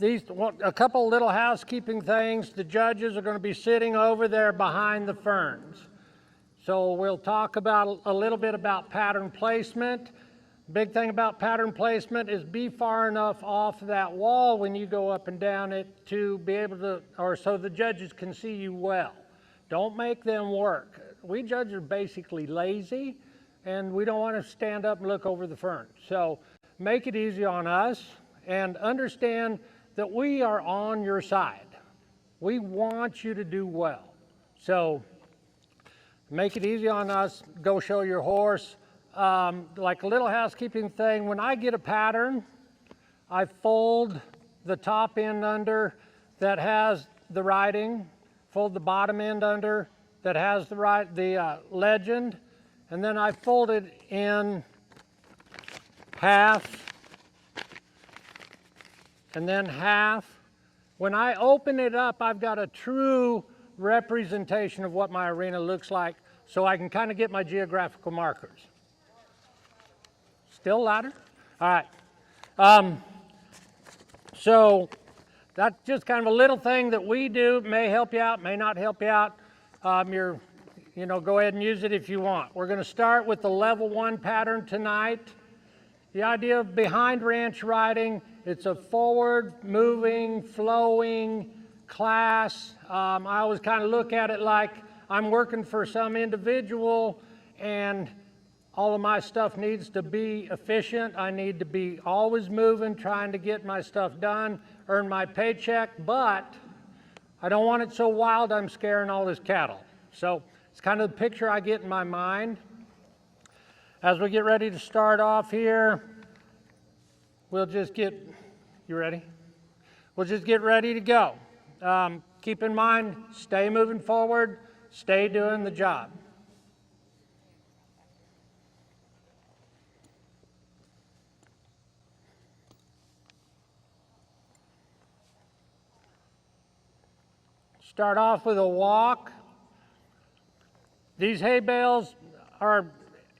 a couple little housekeeping things. The judges are going to be sitting over there behind the ferns. So we'll talk about a little bit about pattern placement. Big thing about pattern placement is be far enough off that wall when you go up and down it to be able to, or so the judges can see you well. Don't make them work. We judges are basically lazy, and we don't want to stand up and look over the ferns. So make it easy on us and understand that we are on your side. We want you to do well. So make it easy on us. Go show your horse. Like a little housekeeping thing, when I get a pattern, I fold the top end under that has the writing, fold the bottom end under that has the legend, and then I fold it in half and then half. When I open it up, I've got a true representation of what my arena looks like, so I can kind of get my geographical markers. Still louder? All right. So that's just kind of a little thing that we do. May help you out, may not help you out. Go ahead and use it if you want. We're going to start with the level 1 pattern tonight. The idea of behind ranch riding, it's a forward, moving, flowing class. I always kind of look at it like I'm working for some individual, and all of my stuff needs to be efficient. I need to be always moving, trying to get my stuff done, earn my paycheck, but I don't want it so wild I'm scaring all this cattle. So it's kind of the picture I get in my mind. As we get ready to start off here, we'll just get, you ready? We'll just get ready to go. Keep in mind, stay moving forward, stay doing the job. Start off with a walk. These hay bales are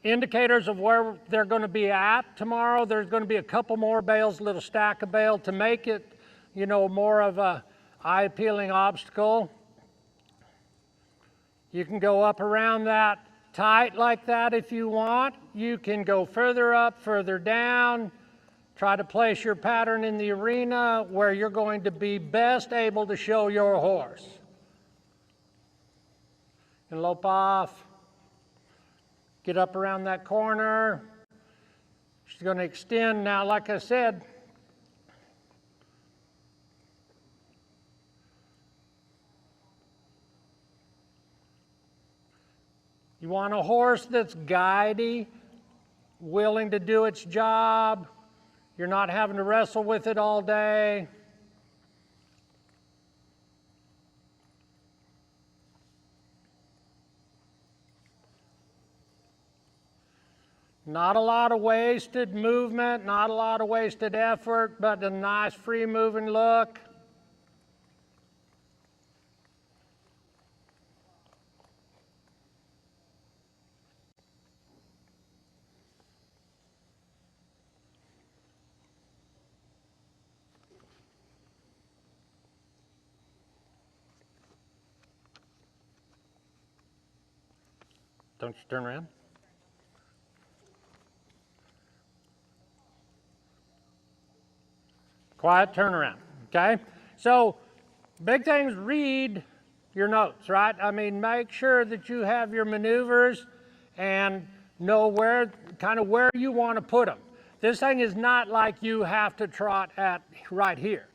indicators of where they're going to be at tomorrow. There's going to be a couple more bales, a little stack of bale to make it, more of a eye-appealing obstacle. You can go up around that tight like that if you want. You can go further up, further down. Try to place your pattern in the arena where you're going to be best able to show your horse. And lope off. Get up around that corner. She's going to extend now, like I said. You want a horse that's guidey, willing to do its job. You're not having to wrestle with it all day. Not a lot of wasted movement, not a lot of wasted effort, but a nice free moving look. Don't you turn around? Quiet turnaround, okay? So, big things, read your notes, right? I mean, make sure that you have your maneuvers and know where you want to put them. This thing is not like you have to trot at right here.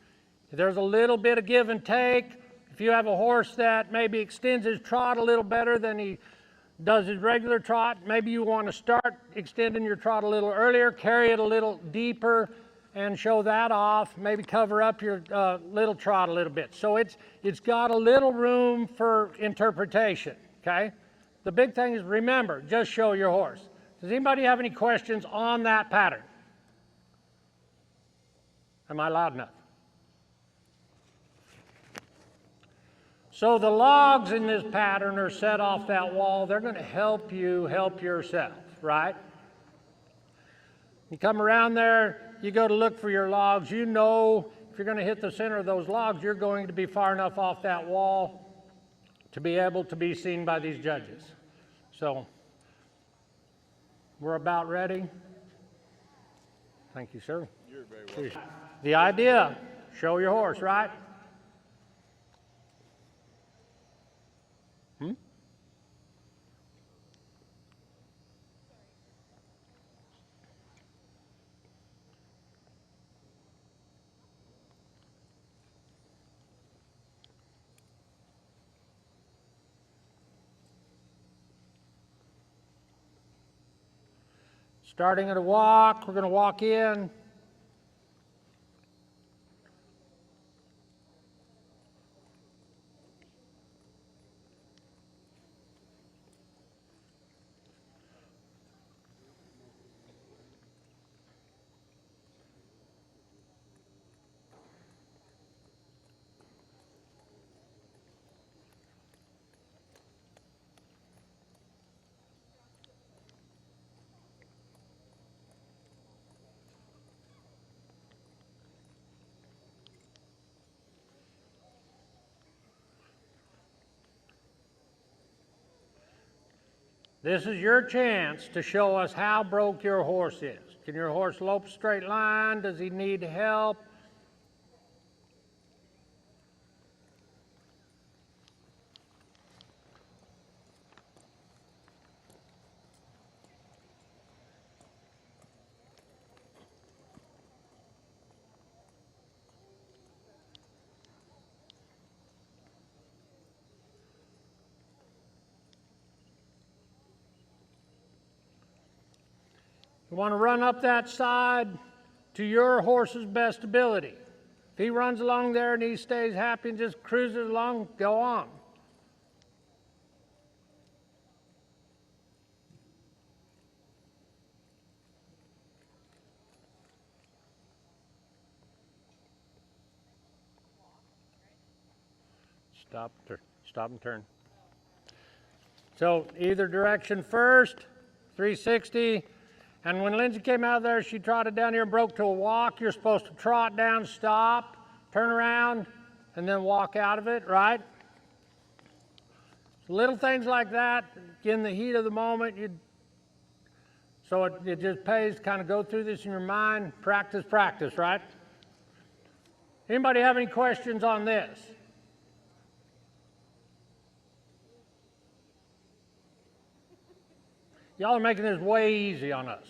There's a little bit of give and take. If you have a horse that maybe extends his trot a little better than he does his regular trot, maybe you want to start extending your trot a little earlier, carry it a little deeper, and show that off, maybe cover up your little trot a little bit. So it's got a little room for interpretation, okay? The big thing is, remember, just show your horse. Does anybody have any questions on that pattern? Am I loud enough? So the logs in this pattern are set off that wall. They're going to help you help yourself, right? You come around there, you go to look for your logs. You know if you're going to hit the center of those logs, you're going to be far enough off that wall to be able to be seen by these judges. So we're about ready. Thank you, sir. You're very welcome. The idea, show your horse, right? Starting at a walk, we're going to walk in. This is your chance to show us how broke your horse is. Can your horse lope a straight line? Does he need help? You want to run up that side to your horse's best ability. If he runs along there and he stays happy and just cruises along, go on. Stop and turn. So either direction first, 360. And when Lindsay came out of there, she trotted down here and broke to a walk. You're supposed to trot down, stop, turn around, and then walk out of it, right? So little things like that, in the heat of the moment, so it just pays to kind of go through this in your mind, practice, right? Anybody have any questions on this? Y'all are making this way easy on us,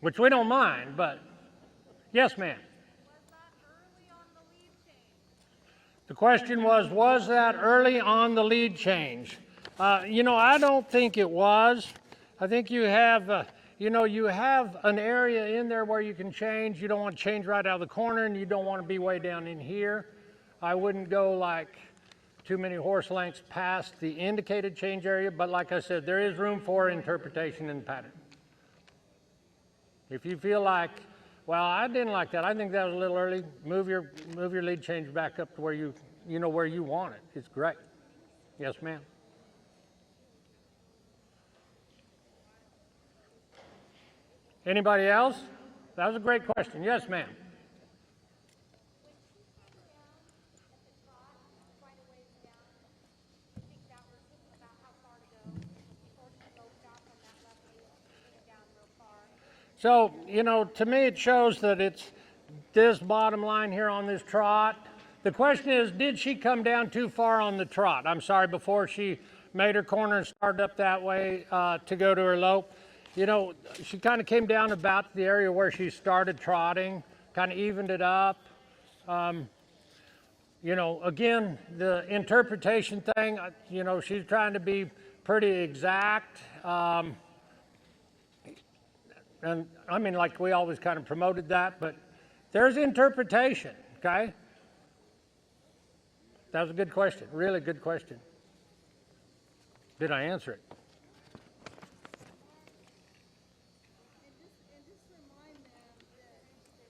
which we don't mind, but yes, ma'am. Was that early on the lead change? The question was that early on the lead change? I don't think it was. I think you have, you have an area in there where you can change. You don't want to change right out of the corner, and you don't want to be way down in here. I wouldn't go like too many horse lengths past the indicated change area, but like I said, there is room for interpretation in the pattern. If you feel like, well, I didn't like that, I think that was a little early, move your lead change back up to where you where you want it. It's great. Yes, ma'am. Anybody else? That was a great question. Yes, ma'am. So, to me it shows that it's this bottom line here on this trot. The question is, did she come down too far on the trot? I'm sorry, before she made her corner and started up that way to go to her lope. She kind of came down about the area where she started trotting, kind of evened it up. Again, the interpretation thing, she's trying to be pretty exact. And I mean, like we always kind of promoted that, but there's interpretation, okay? That was a good question, really good question. Did I answer it? And just remind them that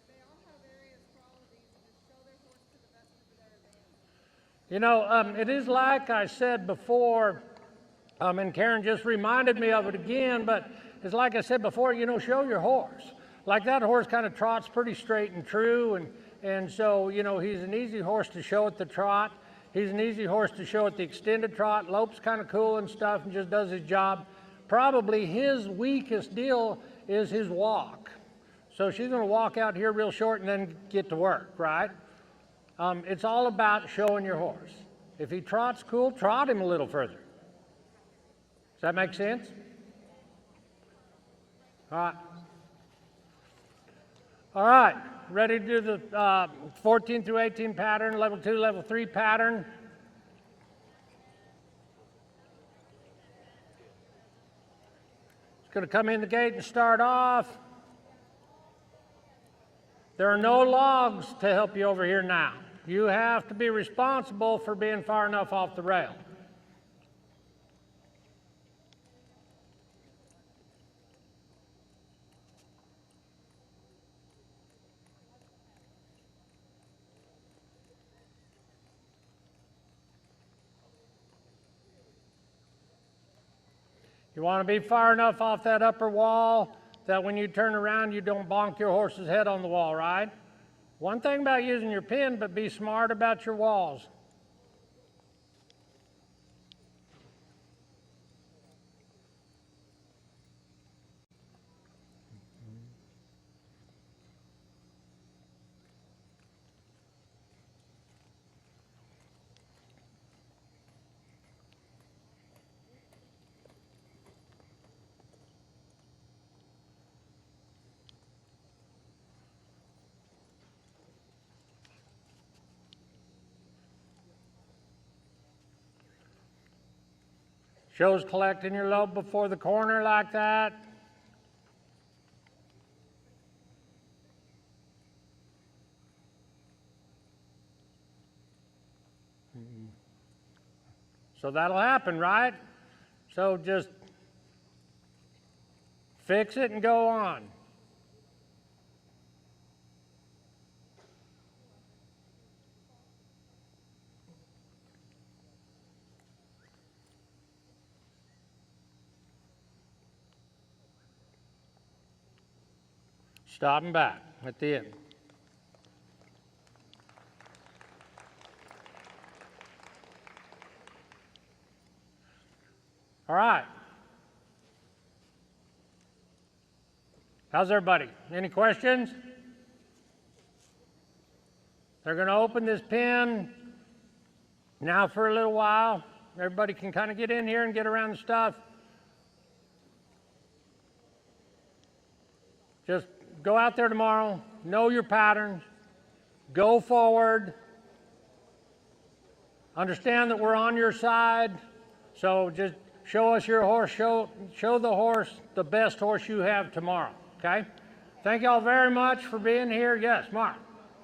they all have various qualities and just show their horse to the best of their ability. It is like I said before, and Karen just reminded me of it again, but it's like I said before, show your horse. Like that horse kind of trots pretty straight and true, And so, you know, he's an easy horse to show at the trot. He's an easy horse to show at the extended trot. Lopes kind of cool and stuff and just does his job. Probably his weakest deal is his walk. So she's going to walk out here real short and then get to work, right? It's all about showing your horse. If he trots cool, trot him a little further. Does that make sense? All right. All right. Ready to do the 14 through 18 pattern, level 2, level 3 pattern. It's going to come in the gate and start off. There are no logs to help you over here now. You have to be responsible for being far enough off the rail. You want to be far enough off that upper wall that when you turn around, you don't bonk your horse's head on the wall, right? One thing about using your pin, but be smart about your walls. Shows collecting your lobe before the corner like that. So that'll happen, right? So just fix it and go on. Stop and back at the end. All right. How's everybody? Any questions? They're going to open this pen now for a little while. Everybody can kind of get in here and get around the stuff. Just go out there tomorrow, know your patterns, go forward, understand that we're on your side, so just show us your horse, show the horse the best horse you have tomorrow, okay? Thank you all very much for being here. Yes, Mark.